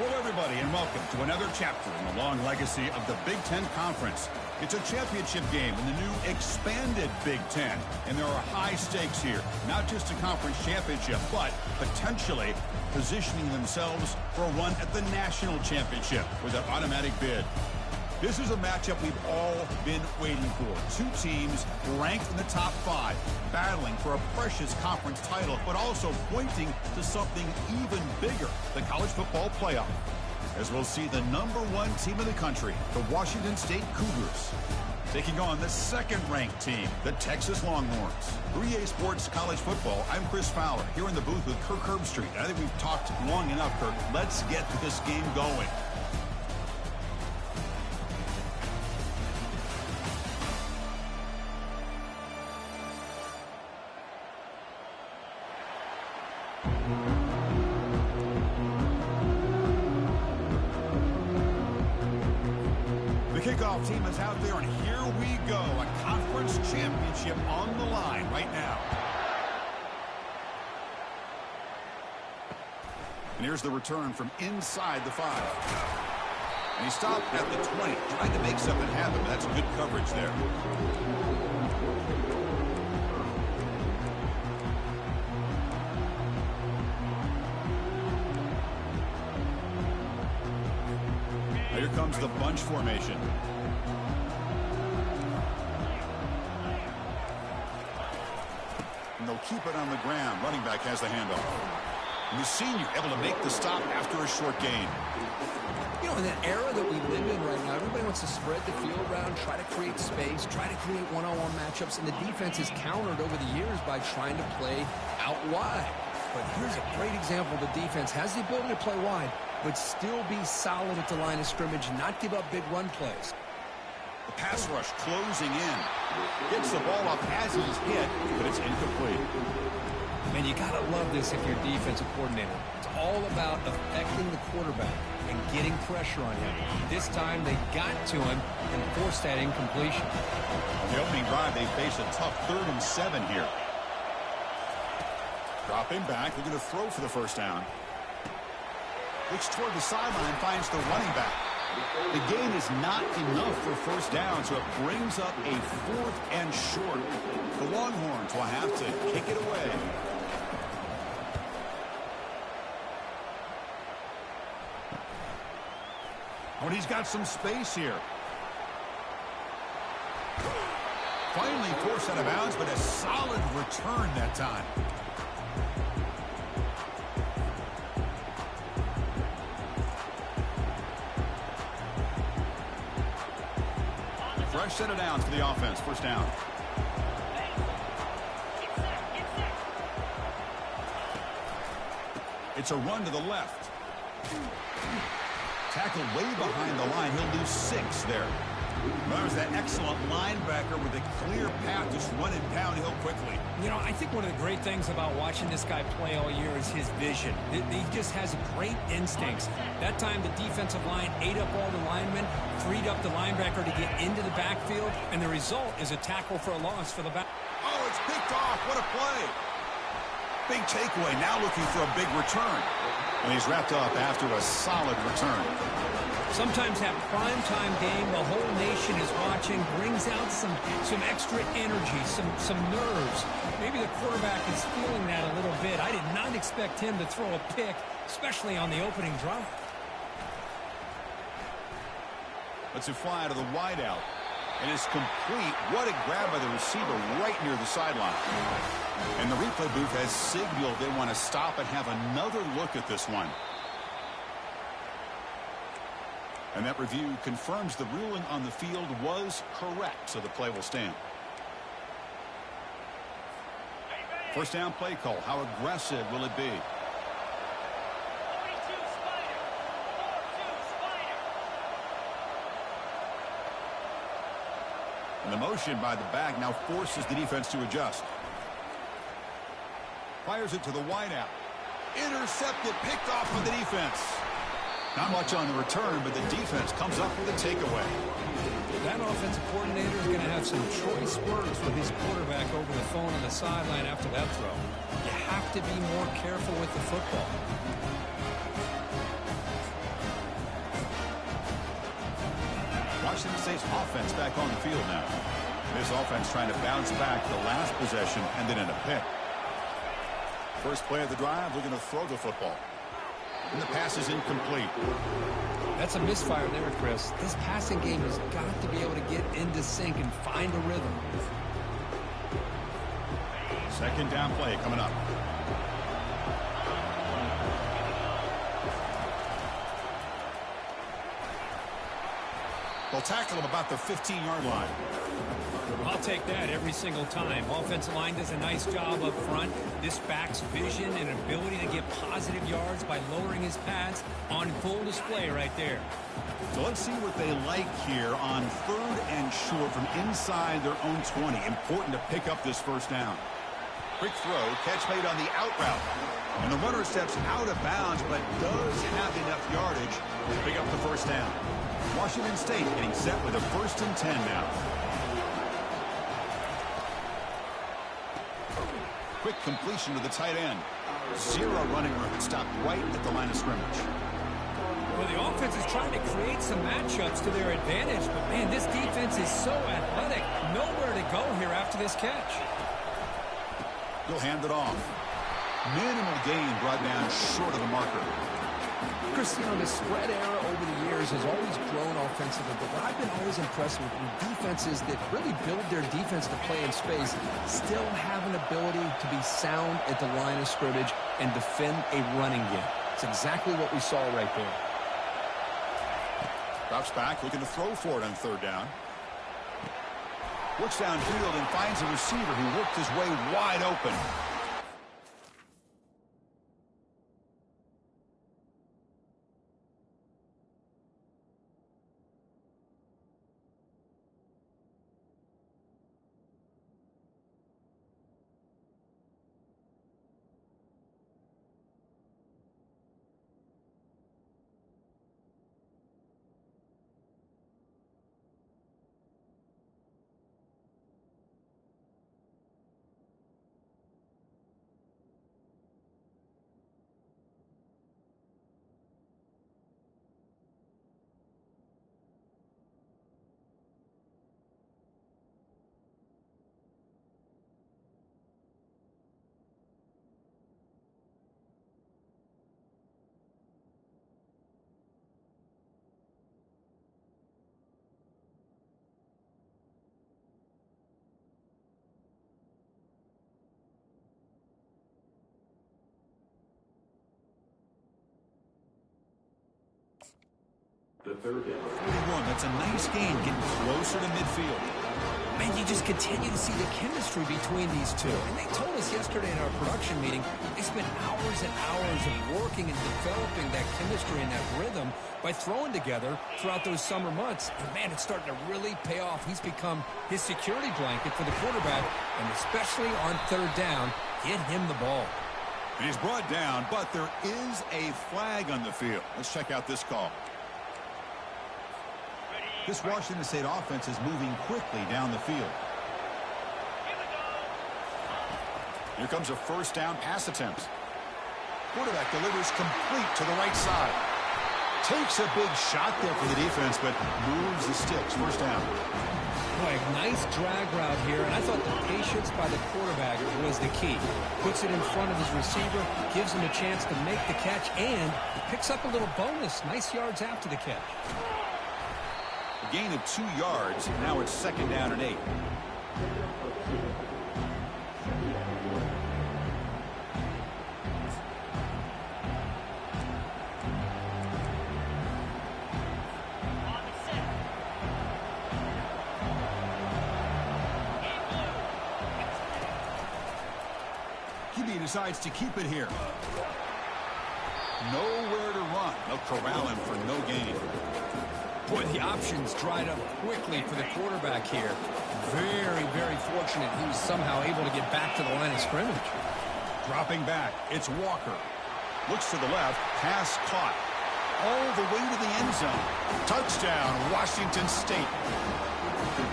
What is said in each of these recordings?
Hello, everybody, and welcome to another chapter in the long legacy of the Big Ten Conference. It's a championship game in the new expanded Big Ten, and there are high stakes here. Not just a conference championship, but potentially positioning themselves for a run at the national championship with an automatic bid. This is a matchup we've all been waiting for. Two teams ranked in the top 5, battling for a precious conference title, but also pointing to something even bigger, the college football playoff. As we'll see the #1 team in the country, the Washington State Cougars, taking on the second-ranked team, the Texas Longhorns. 3A Sports College Football, I'm Chris Fowler, here in the booth with Kirk Herbstreit. I think we've talked long enough, Kirk. Let's get this game going. Kickoff team is out there, and here we go. A conference championship on the line right now. And here's the return from inside the 5. And he stopped at the 20, trying to make something happen, but that's good coverage there. Here comes the bunch formation. And they'll keep it on the ground. Running back has the handoff. And the senior able to make the stop after a short gain. You know, in that era that we live in right now, everybody wants to spread the field around, try to create space, try to create one-on-one matchups, and the defense is countered over the years by trying to play out wide. But here's a great example. The defense has the ability to play wide, but still be solid at the line of scrimmage, not give up big run plays. The pass rush closing in. Gets the ball up as he's hit, but it's incomplete. Man, you got to love this if you're a defensive coordinator. It's all about affecting the quarterback and getting pressure on him. This time they got to him and forced that incompletion. On the opening drive, they face a tough 3rd and 7 here. Dropping back, they're going to throw for the first down. Looks toward the sideline, finds the running back. The gain is not enough for first down, so it brings up a 4th and short. The Longhorns will have to kick it away. Oh, and he's got some space here. Finally forced out of bounds, but a solid return that time. Fresh set of downs for the offense. First down. It's a run to the left. Tackled way behind the line. He'll lose 6 there. There's that excellent linebacker with a clear path just running downhill quickly. You know, I think one of the great things about watching this guy play all year is his vision. He just has great instincts. That time the defensive line ate up all the linemen, freed up the linebacker to get into the backfield, and the result is a tackle for a loss for the back. Oh, it's picked off. What a play. Big takeaway. Now looking for a big return. And he's wrapped up after a solid return. Sometimes that primetime game, the whole nation is watching, brings out some extra energy, some nerves. Maybe the quarterback is feeling that a little bit. I did not expect him to throw a pick, especially on the opening drive. Let's fly to the wideout. It is complete. What a grab by the receiver right near the sideline. And the replay booth has signaled they want to stop and have another look at this one. And that review confirms the ruling on the field was correct, so the play will stand. First down play call. How aggressive will it be? And the motion by the back now forces the defense to adjust. Fires it to the wideout. Intercepted, picked off by the defense. Not much on the return, but the defense comes up with a takeaway. That offensive coordinator is going to have some choice words with his quarterback over the phone on the sideline after that throw. You have to be more careful with the football. Washington State's offense back on the field now. This offense trying to bounce back the last possession and then in a pick. First play of the drive, looking to throw the football. And the pass is incomplete. That's a misfire there, Chris. This passing game has got to be able to get into sync and find a rhythm. Second down play coming up. They'll tackle him about the 15-yard line. I'll take that every single time. Offensive line does a nice job up front. This back's vision and ability to get positive yards by lowering his pads on full display right there. So let's see what they like here on 3rd and short from inside their own 20. Important to pick up this first down. Quick throw, catch made on the out route. And the runner steps out of bounds, but does have enough yardage to pick up the first down. Washington State getting set with a 1st and 10 now. Quick completion to the tight end. 0 running room. Stopped right at the line of scrimmage. Well, the offense is trying to create some matchups to their advantage, but, man, this defense is so athletic. Nowhere to go here after this catch. He'll hand it off. Minimal gain brought down short of the marker. Chris, you know, the spread era over the years has always grown offensively, but what I've been always impressed with defenses that really build their defense to play in space still have an ability to be sound at the line of scrimmage and defend a running game. It's exactly what we saw right there. Drops back, looking to throw for it on 3rd down. Looks downfield and finds a receiver who worked his way wide open. The 3rd down. 41, that's a nice gain, getting closer to midfield. Man, you just continue to see the chemistry between these two. And they told us yesterday in our production meeting, they spent hours and hours of working and developing that chemistry and that rhythm by throwing together throughout those summer months. And, man, it's starting to really pay off. He's become his security blanket for the quarterback, and especially on 3rd down, get him the ball. And he's brought down, but there is a flag on the field. Let's check out this call. This Washington State offense is moving quickly down the field. Here comes a 1st down pass attempt. Quarterback delivers complete to the right side. Takes a big shot there for the defense, but moves the sticks. 1st down. Boy, nice drag route here, and I thought the patience by the quarterback was the key. Puts it in front of his receiver, gives him a chance to make the catch, and picks up a little bonus. Nice yards after the catch. A gain of 2 yards. Now it's 2nd down and 8. QB decides to keep it here. Nowhere to run. They'll corral him for no gain. Boy, the options dried up quickly for the quarterback here. Very, very fortunate he was somehow able to get back to the line of scrimmage. Dropping back, it's Walker. Looks to the left, pass caught. All the way to the end zone. Touchdown, Washington State.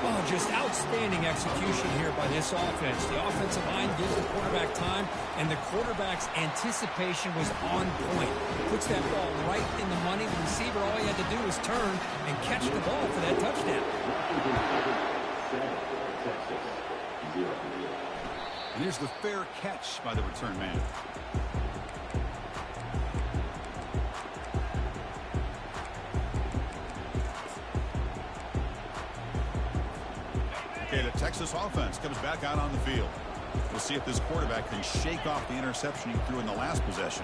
Oh, just outstanding execution here by this offense. The offensive line gives the quarterback time, and the quarterback's anticipation was on point. Puts that ball right in the money. The receiver, all he had to do was turn and catch the ball for that touchdown. And here's the fair catch by the return man. Okay, the Texas offense comes back out on the field. We'll see if this quarterback can shake off the interception he threw in the last possession.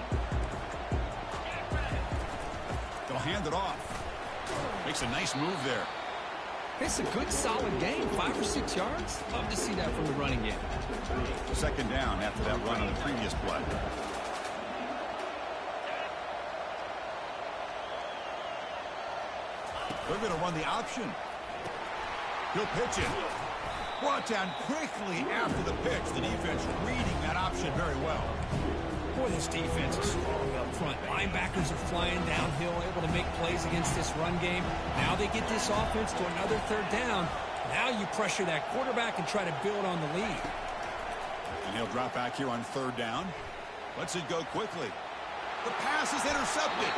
They'll hand it off. Makes a nice move there. It's a good, solid game. 5 or 6 yards. Love to see that from the running game. Second down after that run on the previous play. They're going to run the option. He'll pitch it. Brought down quickly after the pitch. The defense reading that option very well. Boy, this defense is strong up front. Linebackers are flying downhill, able to make plays against this run game. Now they get this offense to another third down. Now you pressure that quarterback and try to build on the lead. And he'll drop back here on third down. Lets it go quickly. The pass is intercepted.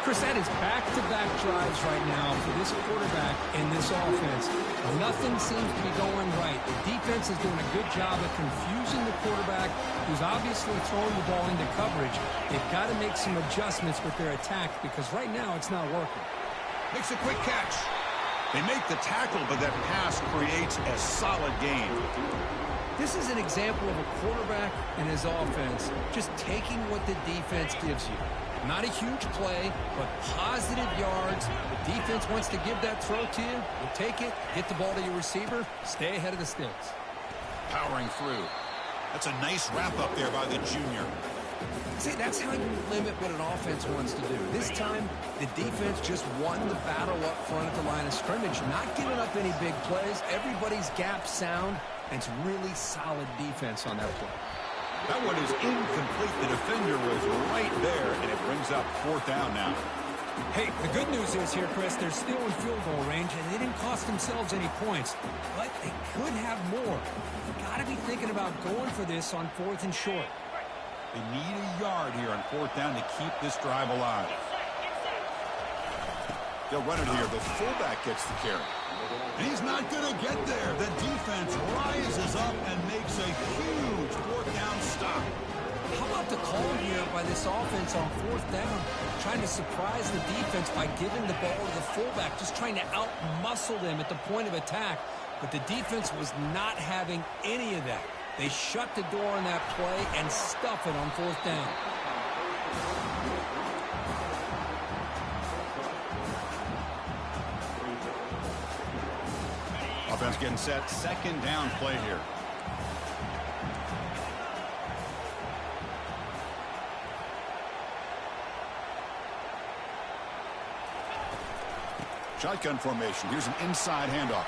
Chris, that is back-to-back drives right now for this quarterback and this offense. Nothing seems to be going right. The defense is doing a good job of confusing the quarterback, who's obviously throwing the ball into coverage. They've got to make some adjustments with their attack because right now it's not working. Makes a quick catch. They make the tackle, but that pass creates a solid gain. This is an example of a quarterback and his offense just taking what the defense gives you. Not a huge play, but positive yards. The defense wants to give that throw to you. You take it, get the ball to your receiver, stay ahead of the sticks. Powering through. That's a nice wrap up there by the junior. See, that's how you limit what an offense wants to do. This time, the defense just won the battle up front at the line of scrimmage, not giving up any big plays. Everybody's gap sound, and it's really solid defense on that play. That one is incomplete. The defender was right there, and it brings up fourth down now. Hey, the good news is here, Chris, they're still in field goal range, and they didn't cost themselves any points. But they could have more. You've got to be thinking about going for this on 4th and short. They need a yard here on 4th down to keep this drive alive. They'll run it here. The fullback gets the carry. And he's not going to get there. The defense rises up and makes a huge 4th down stop. How about the call here by this offense on 4th down? Trying to surprise the defense by giving the ball to the fullback, just trying to out-muscle them at the point of attack. But the defense was not having any of that. They shut the door on that play and stuff it on 4th down. Offense getting set. Second down play here. Shotgun formation. Here's an inside handoff.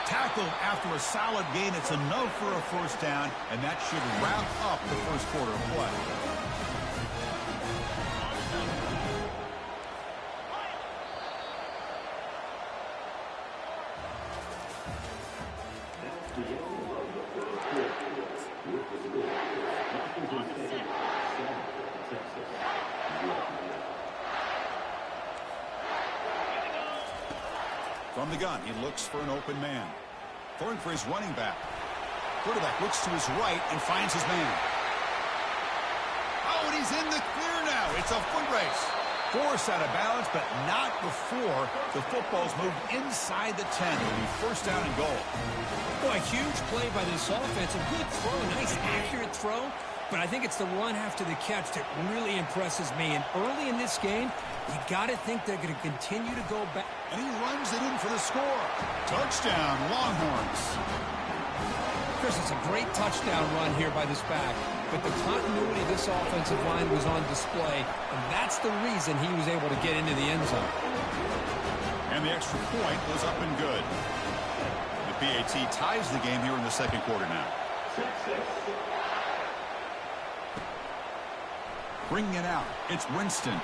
Tackled after a solid gain. It's enough for a first down, and that should wrap up the first quarter of play. From the gun, he looks for an open man. Throwing for his running back. Quarterback looks to his right and finds his man. Oh, and he's in the clear now. It's a foot race. Forced out of balance, but not before the football's moved inside the 10. It'll be first down and goal. Boy, a huge play by this offense. A good throw, a nice accurate throw. But I think it's the run after the catch that really impresses me. And early in this game, you got to think they're going to continue to go back. And he runs it in for the score. Touchdown, Longhorns. Chris, it's a great touchdown run here by this back. But the continuity of this offensive line was on display. And that's the reason he was able to get into the end zone. And the extra point was up and good. The PAT ties the game here in the second quarter now. Bringing it out. It's Winston.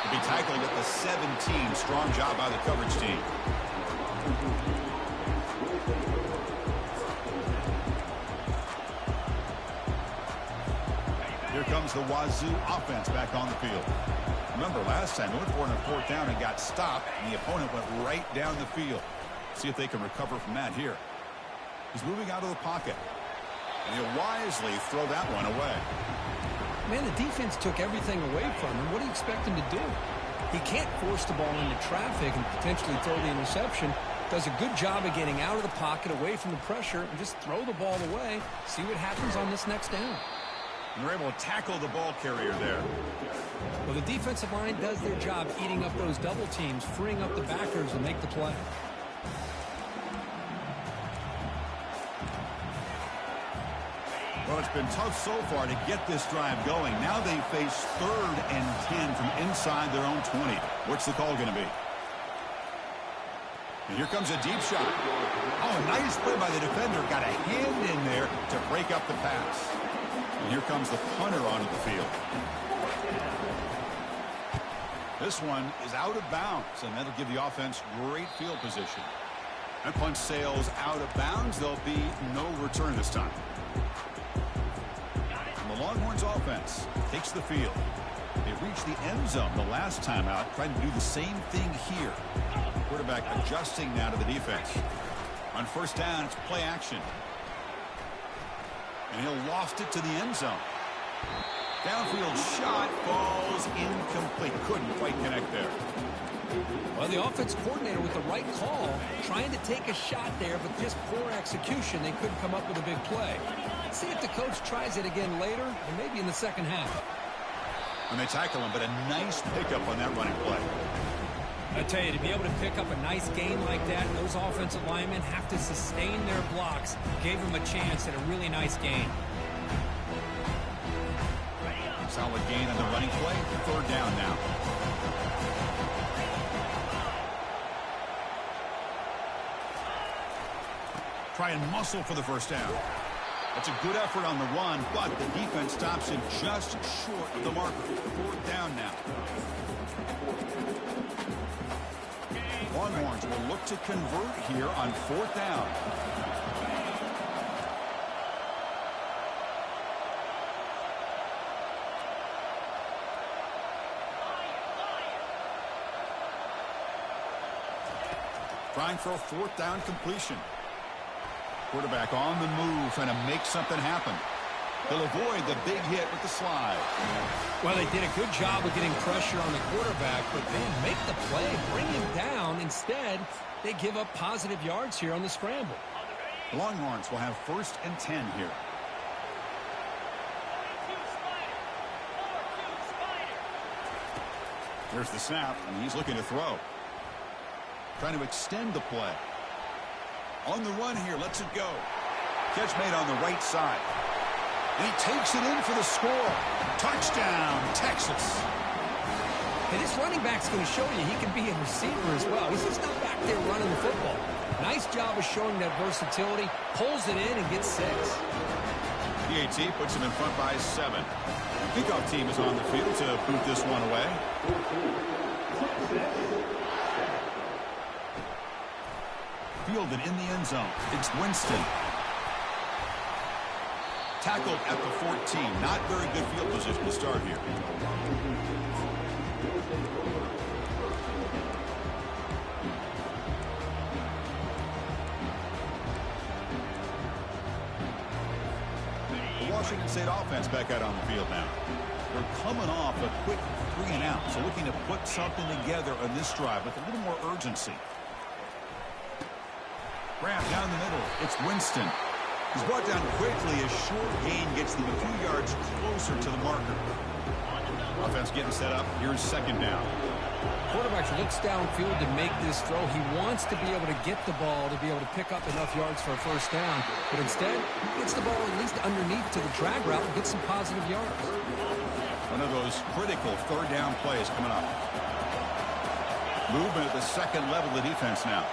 To be tackled at the 17. Strong job by the coverage team. Here comes the Wazoo offense back on the field. Remember, last time they went for it on 4th down and got stopped, and the opponent went right down the field. See if they can recover from that here. He's moving out of the pocket. And he'll wisely throw that one away. Man, the defense took everything away from him. What do you expect him to do? He can't force the ball into traffic and potentially throw the interception. Does a good job of getting out of the pocket, away from the pressure, and just throw the ball away. See what happens on this next down. And they're able to tackle the ball carrier there. Well, the defensive line does their job eating up those double teams, freeing up the backers to make the play. Well, it's been tough so far to get this drive going. Now they face 3rd and 10 from inside their own 20. What's the call going to be? And here comes a deep shot. Oh, nice play by the defender. Got a hand in there to break up the pass. And here comes the punter onto the field. This one is out of bounds, and that'll give the offense great field position. That punt sails out of bounds. There'll be no return this time. And the Longhorns offense takes the field. They reached the end zone the last time out, trying to do the same thing here. Quarterback adjusting now to the defense. On 1st down, it's play action. And he'll loft it to the end zone. Downfield shot falls incomplete. Couldn't quite connect there. Well, the offense coordinator with the right call, trying to take a shot there, but just poor execution. They couldn't come up with a big play. Let's see if the coach tries it again later, or maybe in the second half. And they tackle him, but a nice pickup on that running play. I tell you, to be able to pick up a nice gain like that, those offensive linemen have to sustain their blocks. Gave them a chance at a really nice gain. Solid gain on the running play. 3rd down now. Try and muscle for the 1st down. That's a good effort on the run, but the defense stops him just short of the marker. 4th down now. Longhorns will look to convert here on 4th down. Trying for a 4th down completion. Quarterback on the move, trying to make something happen. He'll avoid the big hit with the slide. Well, they did a good job of getting pressure on the quarterback, but then make the play, bring him down. Instead, they give up positive yards here on the scramble. The Longhorns will have 1st and 10 here. There's the snap, and he's looking to throw. Trying to extend the play. On the run here, lets it go. Catch made on the right side. And he takes it in for the score. Touchdown, Texas. And this running back's going to show you he can be a receiver as well. He's just not back there running the football. Nice job of showing that versatility. Pulls it in and gets 6. PAT puts him in front by 7. Kickoff team is on the field to boot this one away. Fielded in the end zone. It's Winston. Tackled at the 14. Not very good field position to start here. The Washington State offense back out on the field now. They're coming off a quick 3 and out, so looking to put something together on this drive with a little more urgency. Grab down the middle. It's Winston. He's brought down quickly. A short gain gets them a few yards closer to the marker. Offense getting set up. Here's 2nd down. Quarterback looks downfield to make this throw. He wants to be able to get the ball to be able to pick up enough yards for a 1st down. But instead, he gets the ball at least underneath to the drag route and gets some positive yards. One of those critical 3rd down plays coming up. Movement at the 2nd level of the defense now.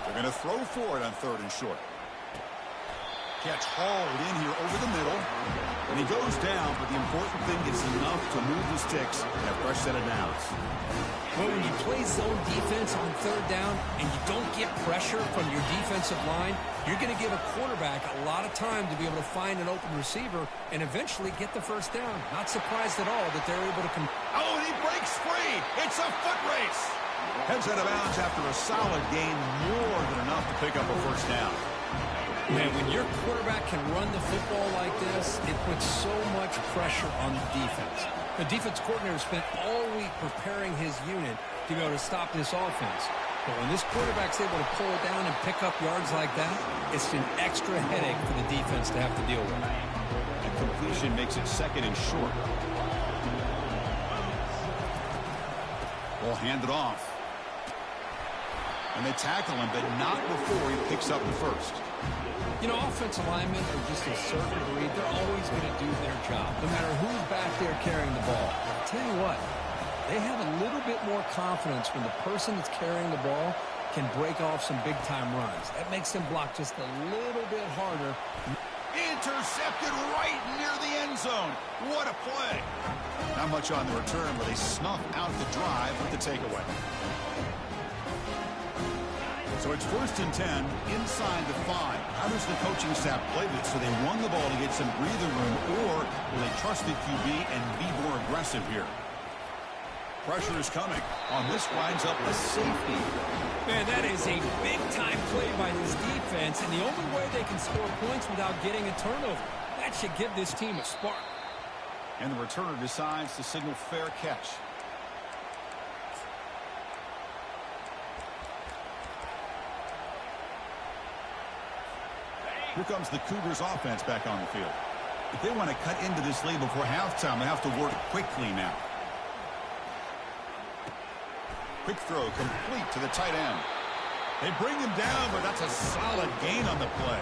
They're going to throw for it on 3rd and short. Gets hauled in here over the middle. And he goes down, but the important thing is enough to move the sticks and a fresh set of downs. Well, when you play zone defense on third down and you don't get pressure from your defensive line, you're going to give a quarterback a lot of time to be able to find an open receiver and eventually get the first down. Not surprised at all that they're able to Oh, and he breaks free. It's a foot race. Heads out of bounds after a solid gain, more than enough to pick up a first down. Man, when your quarterback can run the football like this, it puts so much pressure on the defense. The defense coordinator spent all week preparing his unit to be able to stop this offense. But when this quarterback's able to pull it down and pick up yards like that, it's an extra headache for the defense to have to deal with. And completion makes it second and short. Ball handed off. And they tackle him, but not before he picks up the first. You know, offensive linemen are just a certain breed. They're always going to do their job, no matter who's back there carrying the ball. I'll tell you what, they have a little bit more confidence when the person that's carrying the ball can break off some big-time runs. That makes them block just a little bit harder. Intercepted right near the end zone. What a play. Not much on the return, but they snuff out the drive with the takeaway. So it's 1st and 10 inside the 5. How does the coaching staff play this? So they run the ball to get some breather room, or will they trust the QB and be more aggressive here? Pressure is coming. On this winds up a safety. Man, that is a big-time play by this defense, and the only way they can score points without getting a turnover. That should give this team a spark. And the returner decides to signal fair catch. Here comes the Cougars offense back on the field. If they want to cut into this lead before halftime, they have to work quickly now. Quick throw complete to the tight end. They bring him down, but that's a solid gain on the play.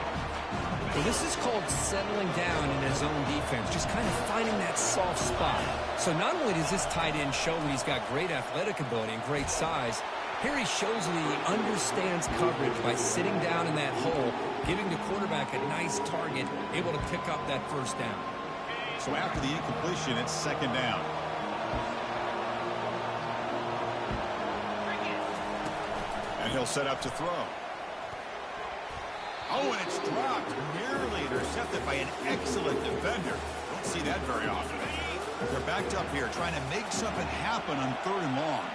Well, this is called settling down in his own defense, just kind of finding that soft spot. So not only does this tight end show that he's got great athletic ability and great size, here he shows that he understands coverage by sitting down in that hole, giving the quarterback a nice target, able to pick up that first down. So after the incompletion, it's 2nd down. And he'll set up to throw. Oh, and it's dropped. Nearly intercepted by an excellent defender. Don't see that very often. They're backed up here, trying to make something happen on 3rd and long.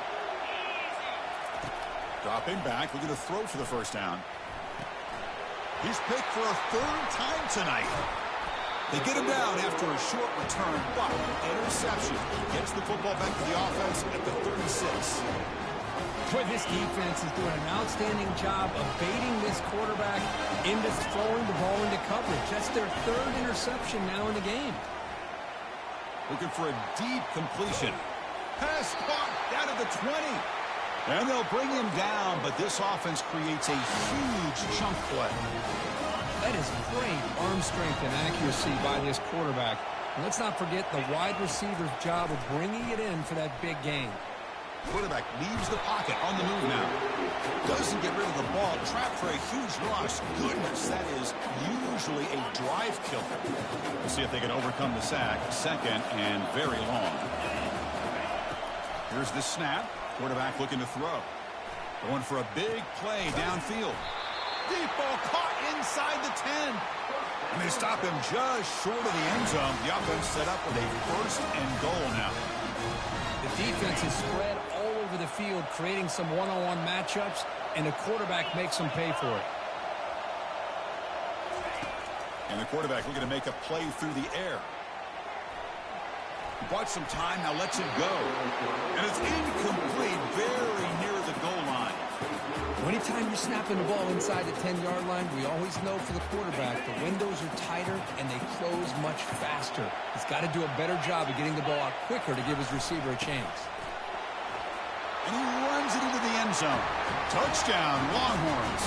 Dropping back, looking to throw for the first down. He's picked for a 3rd time tonight. They get him down after a short return, but interception gets the football back to the offense at the 36. Boy, this defense is doing an outstanding job of baiting this quarterback into throwing the ball into coverage. That's their 3rd interception now in the game. Looking for a deep completion. Pass caught down at the 20. And they'll bring him down, but this offense creates a huge chunk play. That is great arm strength and accuracy by this quarterback. And let's not forget the wide receiver's job of bringing it in for that big gain. Quarterback leaves the pocket on the move now. Doesn't get rid of the ball. Trapped for a huge loss. Goodness, that is usually a drive killer. We'll see if they can overcome the sack. 2nd and very long. Here's the snap. Quarterback looking to throw. Going for a big play downfield. Deep ball caught inside the 10. And they stop him just short of the end zone. The offense set up with a 1st and goal now. The defense is spread all over the field, creating some one-on-one matchups, and the quarterback makes them pay for it. And the quarterback looking to make a play through the air. Bought some time, now lets it go. And it's incomplete, very near the goal line. Anytime you're snapping the ball inside the 10-yard line, we always know for the quarterback the windows are tighter and they close much faster. He's got to do a better job of getting the ball out quicker to give his receiver a chance. And he runs it into the end zone. Touchdown, Longhorns.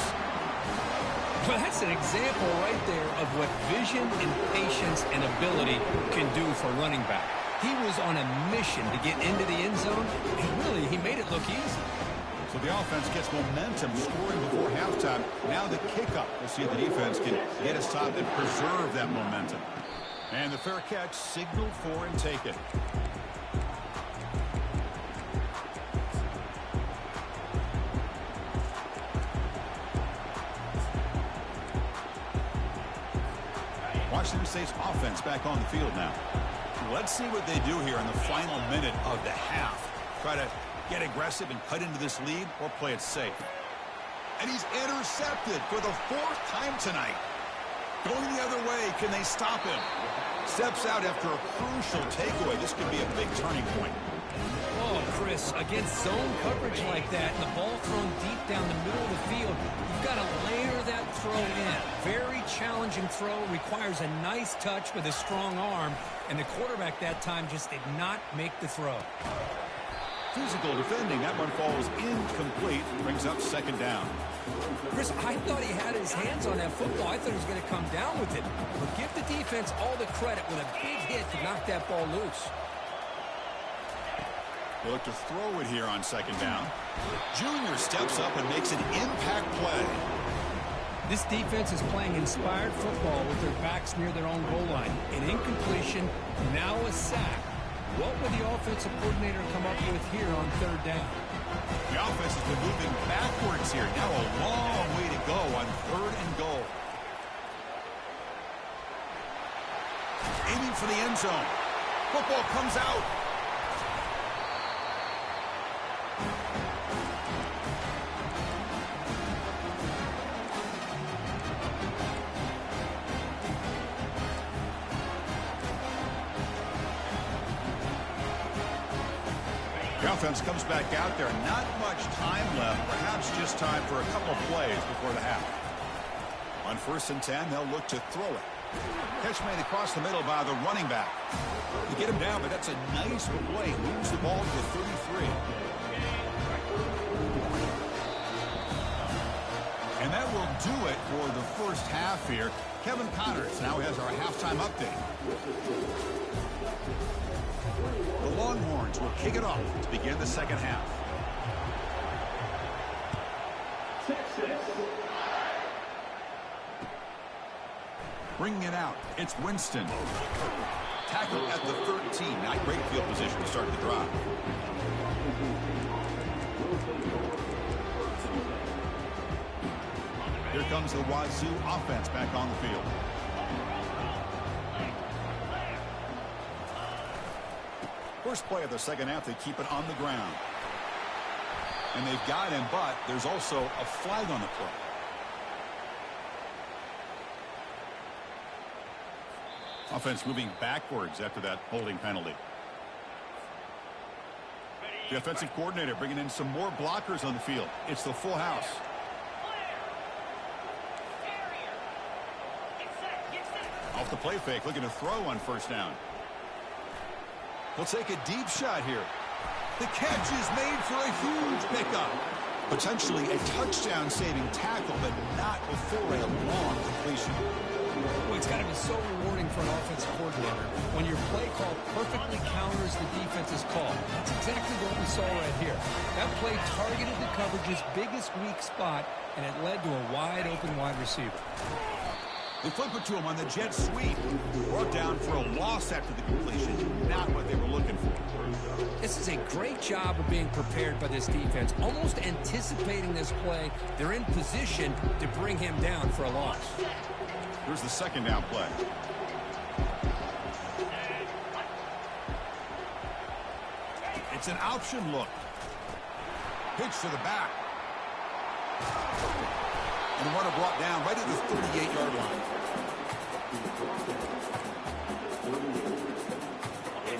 Well, that's an example right there of what vision and patience and ability can do for a running back. He was on a mission to get into the end zone, and really, he made it look easy. So the offense gets momentum scoring before halftime. Now the kickoff. We'll see if the defense can get a stop and preserve that momentum. And the fair catch signaled for and taken. Washington State's offense back on the field now. Let's see what they do here in the final minute of the half. Try to get aggressive and cut into this lead or play it safe. And he's intercepted for the 4th time tonight. Going the other way, can they stop him? Steps out after a crucial takeaway. This could be a big turning point. Oh, Chris, against zone coverage like that, and the ball thrown deep down the middle of the field, you've got to layer that throw in. Very challenging throw, requires a nice touch with a strong arm, and the quarterback that time just did not make the throw. Physical defending. That one falls incomplete. Brings up 2nd down. Chris, I thought he had his hands on that football. I thought he was going to come down with it. But give the defense all the credit with a big hit to knock that ball loose. They look to throw it here on 2nd down. Junior steps up and makes an impact play. This defense is playing inspired football with their backs near their own goal line. An incompletion, now a sack. What would the offensive coordinator come up with here on 3rd down? The offense has been moving backwards here. Now a long way to go on 3rd and goal. Aiming for the end zone. Football comes out. The offense comes back out there. Not much time left. Perhaps just time for a couple plays before the half. On 1st and 10, they'll look to throw it. Catch made across the middle by the running back. You get him down, but that's a nice play. Moves the ball to the 33. And that will do it for the first half here. Kevin Connors now has our halftime update. The Longhorns will kick it off to begin the 2nd half. Bringing it out, it's Winston. Tackle at the 13. Not great field position to start the drive. Here comes the Wazoo offense back on the field. First play of the 2nd half, they keep it on the ground. And they've got him, but there's also a flag on the play. Offense moving backwards after that holding penalty. The offensive coordinator bringing in some more blockers on the field. It's the full house. Off the play fake, looking to throw on 1st down. He'll take a deep shot here. The catch is made for a huge pickup. Potentially a touchdown-saving tackle, but not before a long completion. Well, it's got to be so rewarding for an offensive coordinator when your play call perfectly counters the defense's call. That's exactly what we saw right here. That play targeted the coverage's biggest weak spot, and it led to a wide-open wide receiver. They flip it to him on the jet sweep. Brought down for a loss after the completion. Not what they were looking for. This is a great job of being prepared by this defense. Almost anticipating this play. They're in position to bring him down for a loss. Here's the 2nd down play. It's an option look. Pitch to the back. And the runner brought down right at the 38-yard line.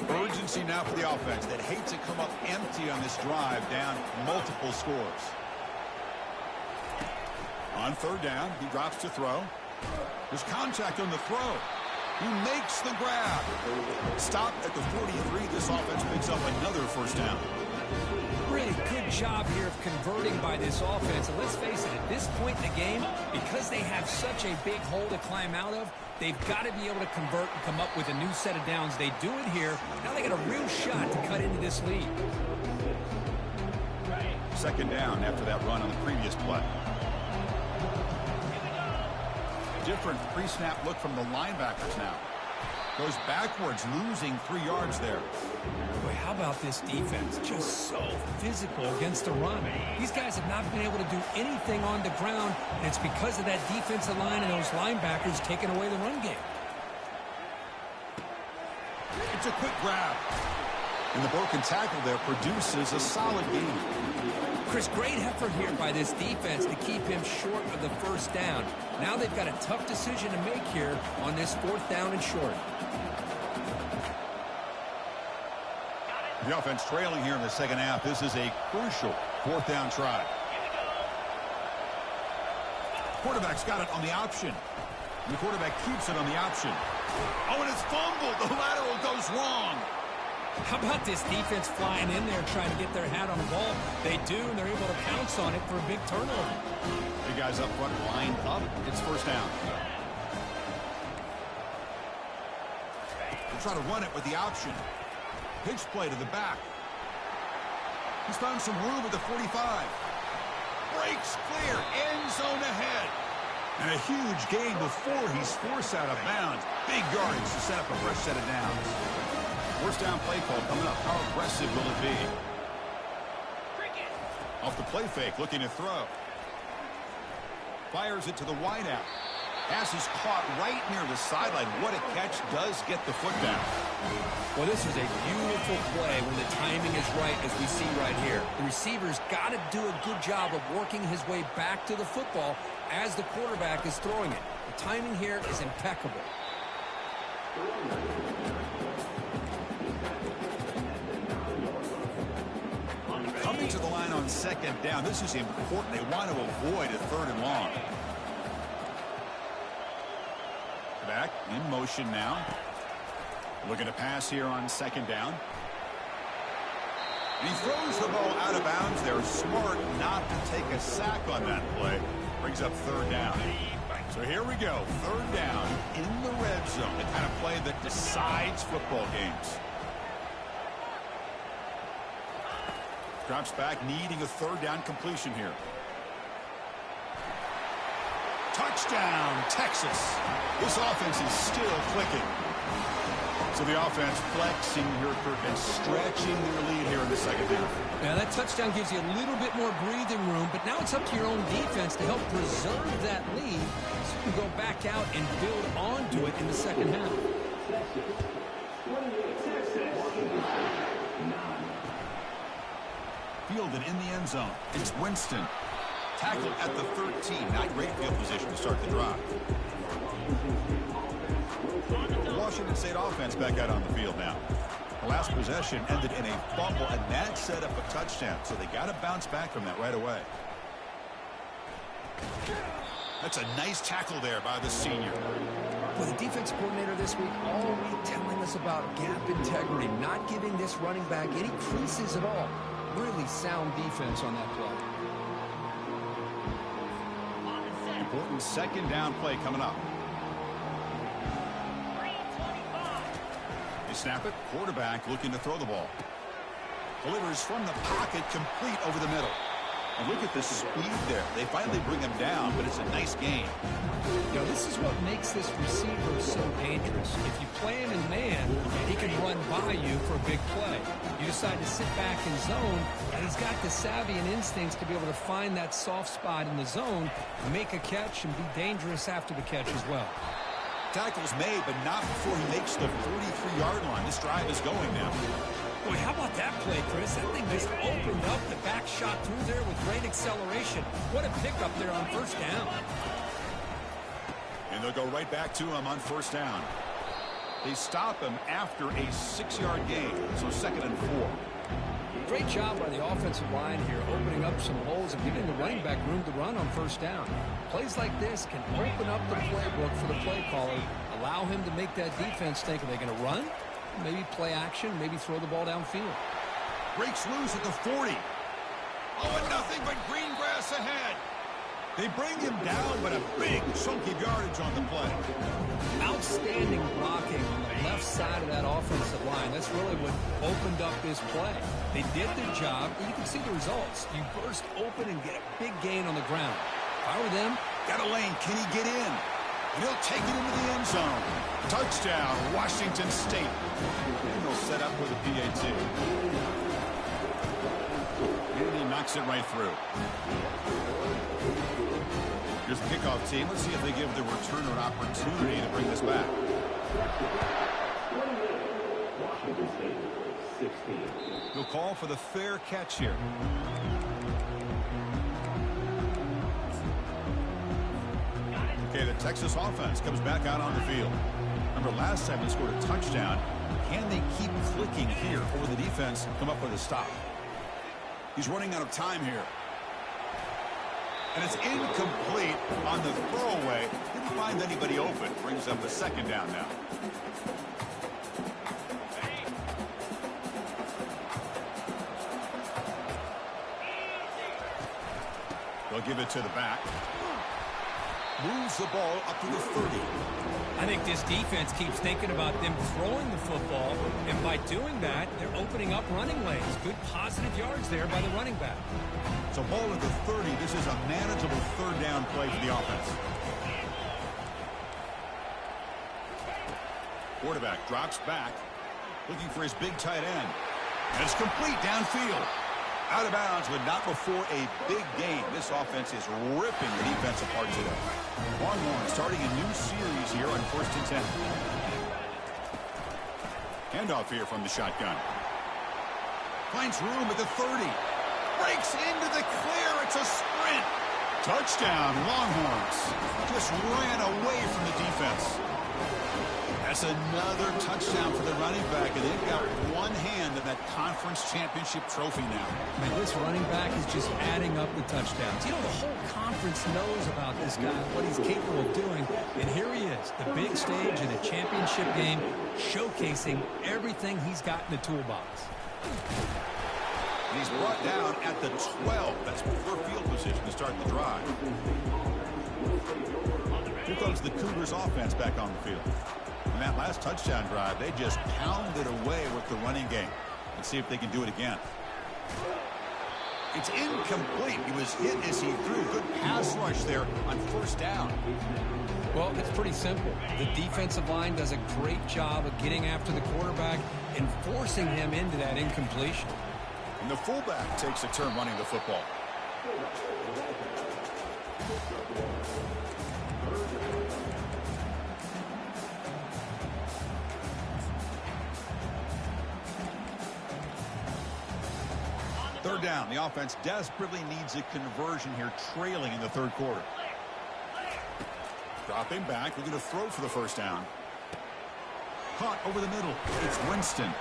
Urgency now for the offense that hates to come up empty on this drive, down multiple scores. On 3rd down, he drops to throw. There's contact on the throw. He makes the grab. Stop at the 43. This offense picks up another 1st down. Really good job here of converting by this offense. And let's face it, at this point in the game, because they have such a big hole to climb out of, they've got to be able to convert and come up with a new set of downs. They do it here. Now they got a real shot to cut into this lead. Second down after that run on the previous play. Different pre-snap look from the linebackers now. Goes backwards, losing 3 yards there. Boy, how about this defense? Just so physical against the run. These guys have not been able to do anything on the ground, and it's because of that defensive line and those linebackers taking away the run game. It's a quick grab. And the broken tackle there produces a solid gain. Chris, great effort here by this defense to keep him short of the first down. Now they've got a tough decision to make here on this 4th down and short. The offense trailing here in the second half. This is a crucial 4th down try. Quarterback's got it on the option. And the quarterback keeps it on the option. Oh, and it's fumbled. The lateral goes wrong. How about this defense flying in there trying to get their hat on the ball? They do, and they're able to pounce on it for a big turnover. The guys up front lined up. It's 1st down. They'll try to run it with the option. Pitch play to the back. He's found some room at the 45. Breaks clear. End zone ahead. And a huge gain before he's forced out of bounds. Big yardage to set up a fresh set of downs. 1st down play call coming up. How aggressive will it be? Off the play fake, looking to throw. Fires it to the wideout. Pass is caught right near the sideline. What a catch. Does get the foot down. Well, this is a beautiful play when the timing is right, as we see right here. The receiver's got to do a good job of working his way back to the football as the quarterback is throwing it. The timing here is impeccable. Coming to the line on 2nd down. This is important. They want to avoid a 3rd and long. Back in motion now. Looking to pass here on 2nd down. And he throws the ball out of bounds there. Smart not to take a sack on that play. Brings up 3rd down. So here we go. 3rd down in the red zone. The kind of play that decides football games. Drops back, needing a 3rd down completion here. Touchdown, Texas. This offense is still clicking. So the offense flexing here, Kirk, and stretching their lead here in the second half. Now that touchdown gives you a little bit more breathing room, but now it's up to your own defense to help preserve that lead so you can go back out and build onto it in the second half. Fielded in the end zone. It's Winston. Tackled at the 13. Not great field position to start the drive. Washington State offense back out on the field now. The last possession ended in a fumble, and that set up a touchdown. So they got to bounce back from that right away. That's a nice tackle there by the senior. Well, the defense coordinator this week all week telling us about gap integrity, not giving this running back any creases at all. Really sound defense on that play. Important 2nd down play coming up. They snap it. Quarterback looking to throw the ball. Delivers from the pocket, complete over the middle. And look at the speed there. They finally bring him down, but it's a nice gain. You know, this is what makes this receiver so dangerous. If you play him in man, he can run by you for a big play. You decide to sit back in zone, and he's got the savvy and instincts to be able to find that soft spot in the zone, make a catch, and be dangerous after the catch as well. Tackle's made, but not before he makes the 43-yard line. This drive is going now. Boy, how about that play, Chris? That thing just opened up. The back shot through there with great acceleration. What a pickup there on 1st down. And they'll go right back to him on 1st down. They stop him after a 6-yard gain, so 2nd and 4. Great job by the offensive line here, opening up some holes and giving the running back room to run on 1st down. Plays like this can open up the playbook for the play caller, allow him to make that defense think, are they going to run? Maybe play action, maybe throw the ball downfield. Breaks loose at the 40. Oh, and nothing but green grass ahead. They bring him down, but a big chunk of yardage on the play. Outstanding blocking on the left side of that offensive line. That's really what opened up this play. They did their job, and you can see the results. You burst open and get a big gain on the ground. If I were them, got a lane. Can he get in? And he'll take it into the end zone. Touchdown, Washington State. And they'll set up with a PAT. And he knocks it right through. Here's the kickoff team. Let's see if they give the returner an opportunity to bring this back. Washington State, 16. He'll call for the fair catch here. Okay, the Texas offense comes back out on the field. Remember, last time they scored a touchdown. Can they keep clicking here, or will the defense come up with a stop? He's running out of time here. And it's incomplete on the throwaway. Didn't find anybody open. Brings up the second down now. They'll give it to the back. Moves the ball up to the 30. I think this defense keeps thinking about them throwing the football, and by doing that, they're opening up running lanes. Good positive yards there by the running back. So ball at the 30. This is a manageable third down play for the offense. Quarterback drops back, looking for his big tight end. And it's complete downfield. Out of bounds, but not before a big gain. This offense is ripping the defense apart today. Longhorns starting a new series here on 1st and 10. Handoff here from the shotgun. Finds room at the 30. Breaks into the clear. It's a sprint. Touchdown, Longhorns. Just ran away from the defense. That's another touchdown for the running back, and they've got one hand in that conference championship trophy now. man, this running back is just adding up the touchdowns. You know, the whole conference knows about this guy, what he's capable of doing, and here he is, the big stage in a championship game, showcasing everything he's got in the toolbox. He's brought down at the 12. That's preferred field position to start the drive. Here comes the Cougars offense back on the field. In that last touchdown drive, they just pounded away with the running game. Let's see if they can do it again. It's incomplete. He was hit as he threw. Good pass rush there on first down. Well, it's pretty simple. The defensive line does a great job of getting after the quarterback and forcing him into that incompletion. And the fullback takes a turn running the football. Third down. The offense desperately needs a conversion here, trailing in the third quarter. Dropping back. We're going to throw for the first down. Caught over the middle. It's Winston.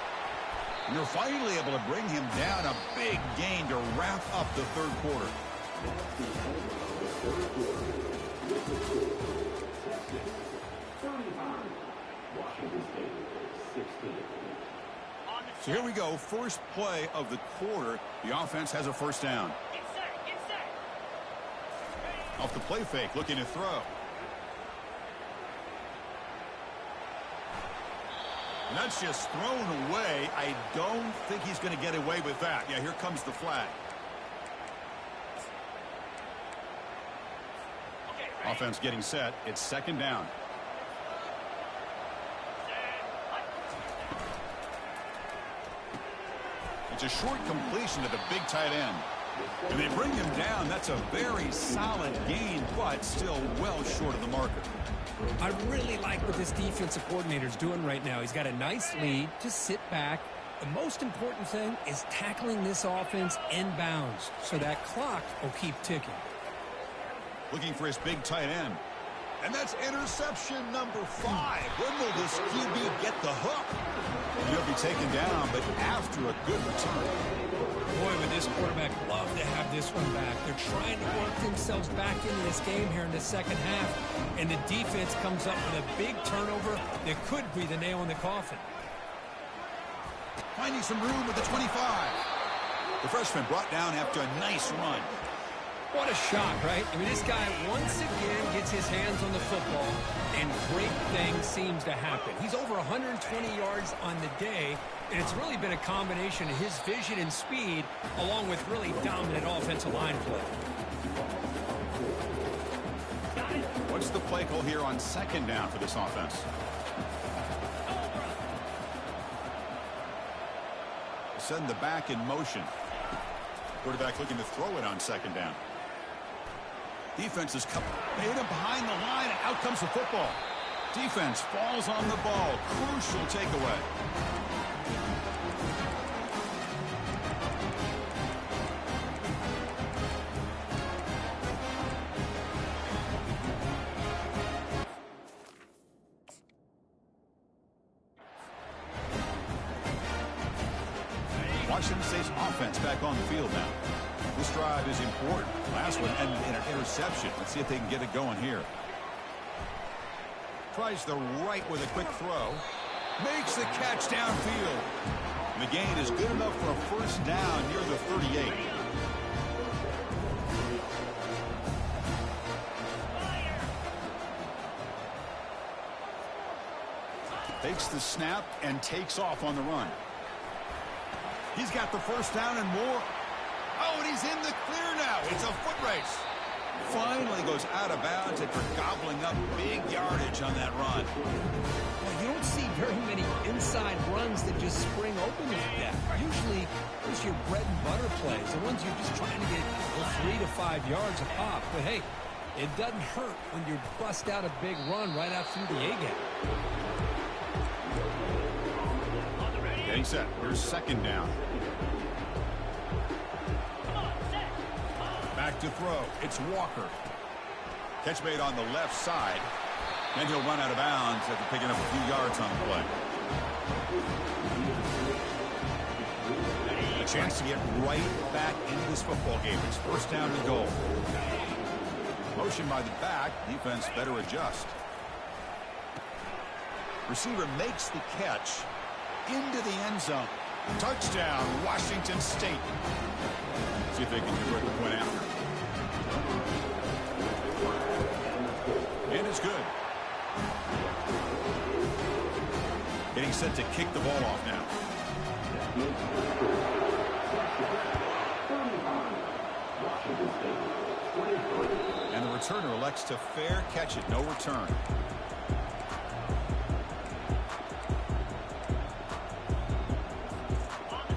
And they're finally able to bring him down. A big gain to wrap up the third quarter. So here we go. First play of the quarter. The offense has a first down. Off the play fake, looking to throw. And that's just thrown away. I don't think he's going to get away with that. Yeah, here comes the flag. Offense getting set. It's second down. It's a short completion to the big tight end. And they bring him down. That's a very solid gain, but still well short of the marker. I really like what this defensive coordinator is doing right now. He's got a nice lead. Just sit back. The most important thing is tackling this offense inbounds so that clock will keep ticking. Looking for his big tight end. And that's interception number 5. When will this QB get the hook? And he'll be taken down, but after a good return. Boy, would this quarterback love to have this one back. They're trying to work themselves back into this game here in the second half. And the defense comes up with a big turnover that could be the nail in the coffin. Finding some room with the 25. The freshman brought down after a nice run. What a shock, right? I mean, this guy once again gets his hands on the football, and great things seems to happen. He's over 120 yards on the day, and it's really been a combination of his vision and speed, along with really dominant offensive line play. What's the play call here on second down for this offense? Send the back in motion. Quarterback looking to throw it on second down. Defense is hit him behind the line, and out comes the football. Defense falls on the ball. Crucial takeaway. Washington State's offense back on the field now. This drive is important. Last one ended in an interception. Let's see if they can get it going here. Tries the right with a quick throw. Makes the catch downfield. And the gain is good enough for a first down near the 38. Takes the snap and takes off on the run. He's got the first down and more. Oh, and he's in the clear now. It's a foot race. Finally goes out of bounds after gobbling up big yardage on that run. Well, you don't see very many inside runs that just spring open like that. Usually, those are your bread and butter plays, the ones you're just trying to get 3 to 5 yards a pop. But hey, it doesn't hurt when you bust out a big run right out through the A-gap. Getting set. Here's second down. Back to throw. It's Walker. Catch made on the left side. And he'll run out of bounds after picking up a few yards on the play. A chance to get right back into this football game. It's first down and goal. Motion by the back. Defense better adjust. Receiver makes the catch into the end zone. Touchdown, Washington State. See if they can convert the point after. And it's good. Getting set to kick the ball off now. And the returner elects to fair catch it. No return.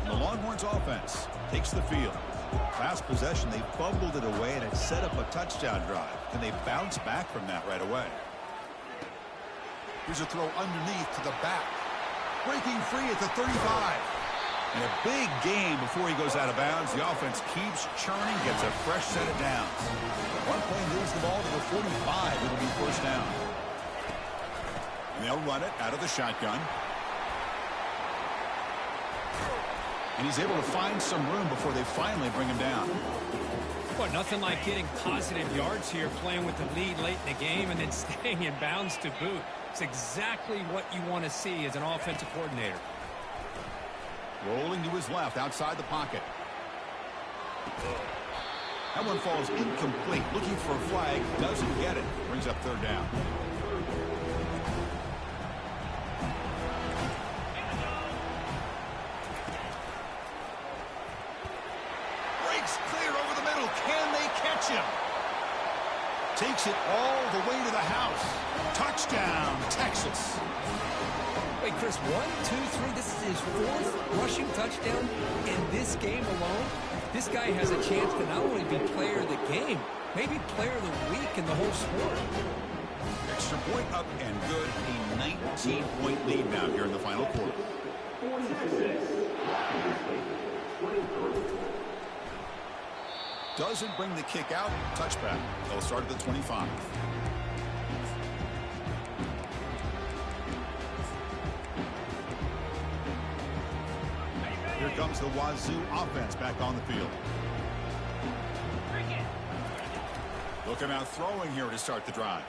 The Longhorns offense takes the field. Last possession, they fumbled it away, and it set up a touchdown drive. Can they bounce back from that right away? Here's a throw underneath to the back. Breaking free at the 35. And a big gain before he goes out of bounds. The offense keeps churning, gets a fresh set of downs. One play moves the ball to the 45. It'll be first down. And they'll run it out of the shotgun. And he's able to find some room before they finally bring him down. Well, nothing like getting positive yards here, playing with the lead late in the game and then staying in bounds to boot. It's exactly what you want to see as an offensive coordinator. Rolling to his left outside the pocket. That one falls incomplete. Looking for a flag. Doesn't get it. Brings up third down. Takes it all the way to the house. Touchdown, Texas. Wait, Chris, 1, 2, 3. This is his 4th rushing touchdown in this game alone. This guy has a chance to not only be player of the game, maybe player of the week in the whole sport. Extra point up and good. A 19-point lead now here in the final quarter. 46. Doesn't bring the kick out. Touchback. They'll start at the 25. Here comes the Wazoo offense back on the field. Looking out throwing here to start the drive.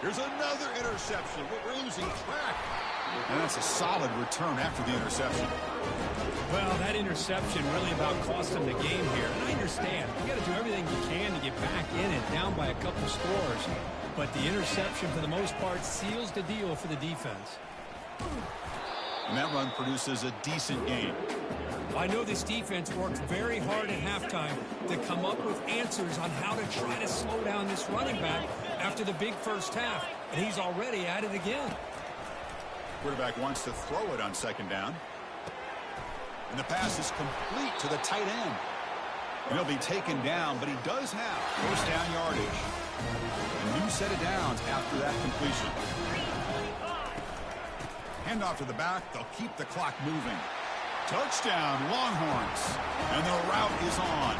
Here's another interception. We're losing track. And that's a solid return after the interception. Well, that interception really about cost them the game here. And I understand. You got to do everything you can to get back in it, down by a couple scores. But the interception, for the most part, seals the deal for the defense. And that run produces a decent gain. I know this defense worked very hard at halftime to come up with answers on how to try to slow down this running back after the big first half. And he's already at it again. Quarterback wants to throw it on second down. And the pass is complete to the tight end. And he'll be taken down, but he does have first down yardage. A new set of downs after that completion. Handoff to the back. They'll keep the clock moving. Touchdown, Longhorns. And the route is on.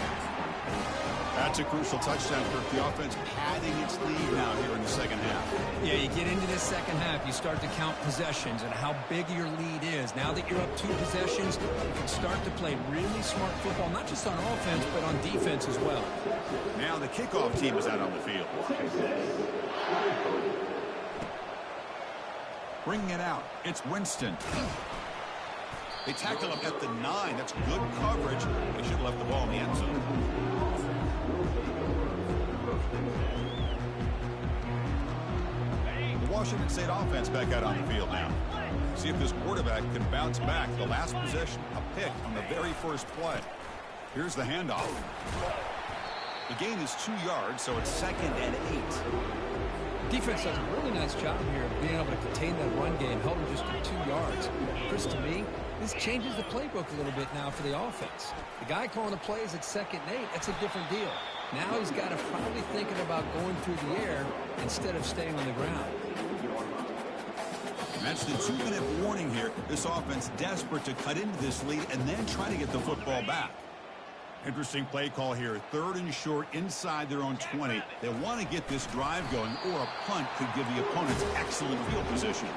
That's a crucial touchdown for the offense padding its lead now here in the second half. Yeah, you get into this second half, you start to count possessions and how big your lead is. Now that you're up 2 possessions, you can start to play really smart football, not just on offense, but on defense as well. Now the kickoff team is out on the field. Bringing it out, it's Winston. They tackle him at the 9. That's good coverage. They should have left the ball in the end zone. The Washington State offense back out on the field now. See if this quarterback can bounce back. The last possession, a pick on the very first play. Here's the handoff. The gain is 2 yards, so it's 2nd and 8. Defense does a really nice job here of being able to contain that run game, held him just to 2 yards. Chris, to me, this changes the playbook a little bit now for the offense. The guy calling the plays at 2nd and 8, that's a different deal. Now he's got to probably thinking about going through the air instead of staying on the ground. And that's the 2-minute warning here. This offense desperate to cut into this lead and then try to get the football back. Interesting play call here. 3rd and short inside their own 20. They want to get this drive going, or a punt could give the opponents excellent field position.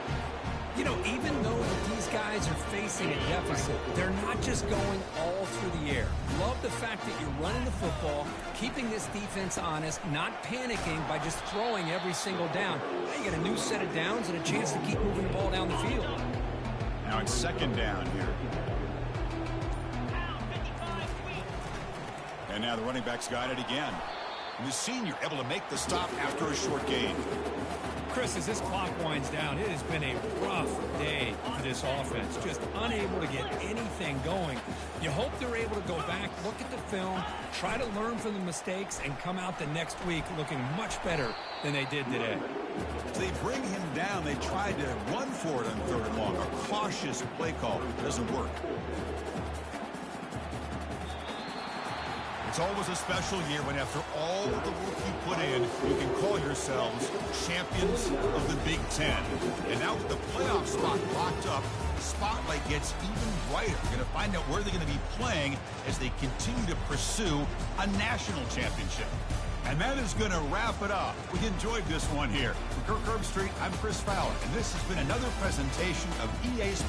You know, even though these guys are facing a deficit, they're not just going all through the air. Love the fact that you're running the football, keeping this defense honest, not panicking by just throwing every single down. Now you got a new set of downs and a chance to keep moving the ball down the field. Now it's 2nd down here. And now the running back's got it again. And the senior able to make the stop after a short gain. Chris, as this clock winds down, it has been a rough day for this offense. Just unable to get anything going. You hope they're able to go back, look at the film, try to learn from the mistakes, and come out the next week looking much better than they did today. They bring him down. They tried to run for it on 3rd and long. A cautious play call doesn't work. It's always a special year when after all the work you put in, you can call yourselves champions of the Big Ten. And now with the playoff spot locked up, the spotlight gets even brighter. We're going to find out where they're going to be playing as they continue to pursue a national championship. And that is going to wrap it up. We enjoyed this one here. For Kirk Herbstreit, I'm Chris Fowler, and this has been another presentation of EA Sports.